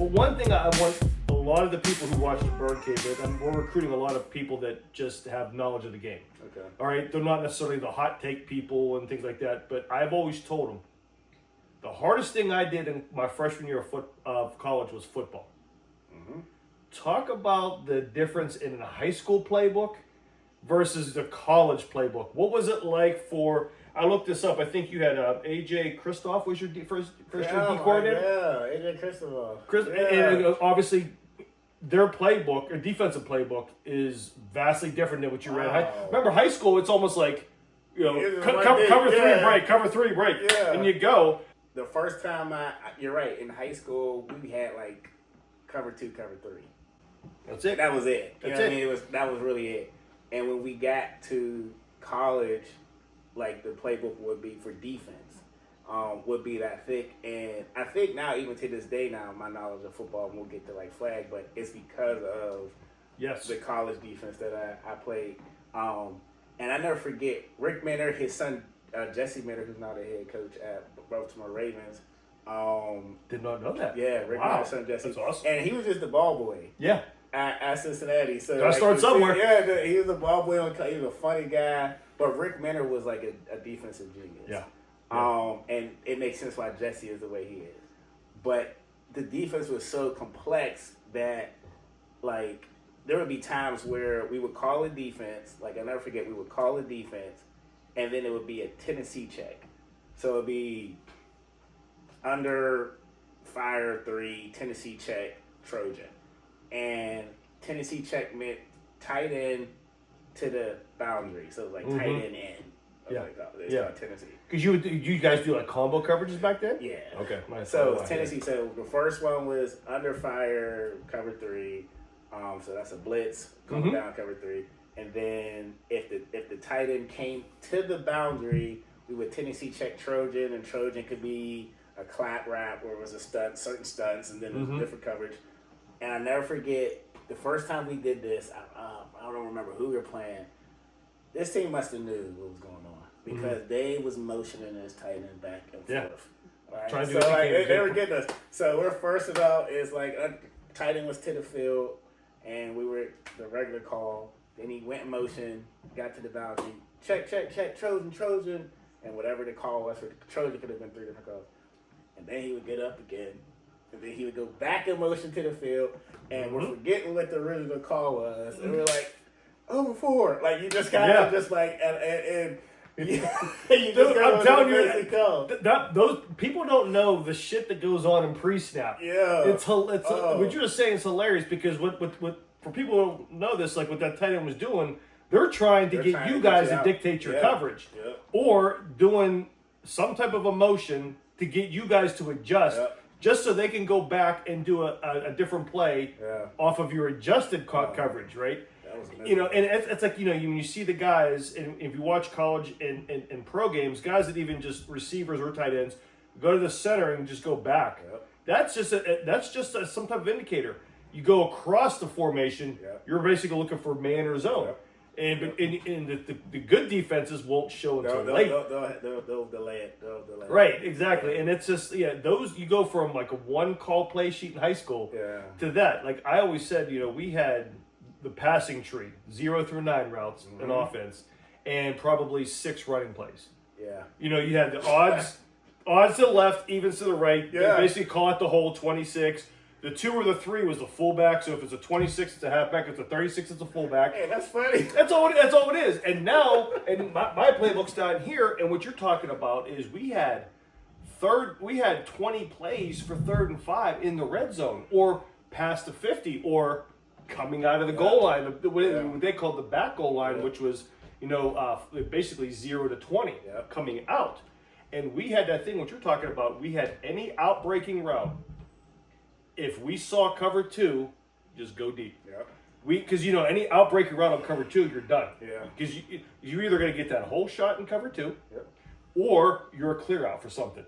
But one thing I want a lot of the people who watch the Burgh Cave, and we're recruiting a lot of people that just have knowledge of the game. Okay. All right, they're not necessarily the hot take people and things like that, but I've always told them the hardest thing I did in my freshman year of college was football. Mm-hmm. Talk about the difference in a high school playbook versus the college playbook. What was it like for? I looked this up. I think you had AJ Kristoff was your first year D coordinator. Yeah, AJ Kristoff. And obviously, their playbook or defensive playbook is vastly different than what you ran. Remember, high school, it's almost like cover three break, and you go. The first time you're right. In high school, we had like cover 2, cover 3. That's it. That was it. That's it. I mean, that was really it. And when we got to college, like the playbook would be for defense, would be that thick. And I think now, even to this day now, my knowledge of football, and we'll get to like flag, but it's because of the college defense that I played. And I never forget Rick Minner, his son Jesse Minner, who's now the head coach at Baltimore Ravens. Did not know that. Yeah, Rick Minner's son Jesse. That's awesome. And he was just the ball boy. Yeah. At Cincinnati. So gotta start somewhere. Yeah, he was a ball boy. He was a funny guy. But Rick Minner was like a defensive genius. Yeah. And it makes sense why Jesse is the way he is. But the defense was so complex that, like, there would be times where we would call a defense. Like, I'll never forget, we would call a defense, and then it would be a Tennessee check. So it would be under fire 3, Tennessee check, Trojan. And Tennessee check meant tight end to the boundary. So like tight end in. Like, Tennessee. Because you guys do like combo coverages back then? Yeah. Okay. Nice. So Tennessee, so the first one was under fire, cover 3. So that's a blitz, coming down cover 3. And then if the tight end came to the boundary, we would Tennessee check Trojan, and Trojan could be a clap wrap where it was a stunt, certain stunts, and then there's different coverage. And I never forget the first time we did this. I don't remember who we were playing. This team must have knew what was going on because they was motioning us tight end back and forth. Right? Trying to so like they were getting us. So we're first of all is like tight end was to the field, and we were the regular call. Then he went in motion, got to the boundary, check, Trojan, and whatever the call was for the Trojan could have been 3 different calls. And then he would get up again. And then he would go back in motion to the field, and we're forgetting what the original call was. And we're like, 4. Like, you just kind of just like, and you just I'm telling you, those people don't know the shit that goes on in pre-snap. Yeah. It's what you're just saying is hilarious because what for people who don't know this, like what that tight end was doing, they're trying to get you guys to dictate your coverage. Yeah. Or doing some type of a motion to get you guys to adjust. Yeah. Just so they can go back and do a different play off of your adjusted coverage, right? That was amazing. You know, and it's like, you know, when you see the guys, and if you watch college and pro games, guys that even just receivers or tight ends go to the center and just go back. Yep. That's just some type of indicator. You go across the formation, you're basically looking for man or zone. Yep. And the good defenses won't show until late. They'll delay it. Right, exactly. And it's just, those, you go from like a 1-call play sheet in high school to that. Like I always said, you know, we had the passing tree, 0 through 9 routes in offense, and probably 6 running plays. Yeah. You know, you had the odds to the left, evens to the right. Yeah. They basically call it the whole 26. The 2 or the 3 was the fullback. So if it's a 26, it's a halfback. If it's a 36, it's a fullback. Hey, that's funny. That's all it is. And now, and my playbook's down here. And what you're talking about is we had 20 plays for 3rd and 5 in the red zone, or past the 50, or coming out of the goal line. What they called the back goal line, which was basically 0 to 20 coming out. And we had that thing. What you're talking about, we had any outbreaking route. If we saw cover 2, just go deep. Yeah. Because any outbreaking route on cover 2, you're done. Yeah. Because you're either going to get that whole shot in cover 2, or you're a clear out for something.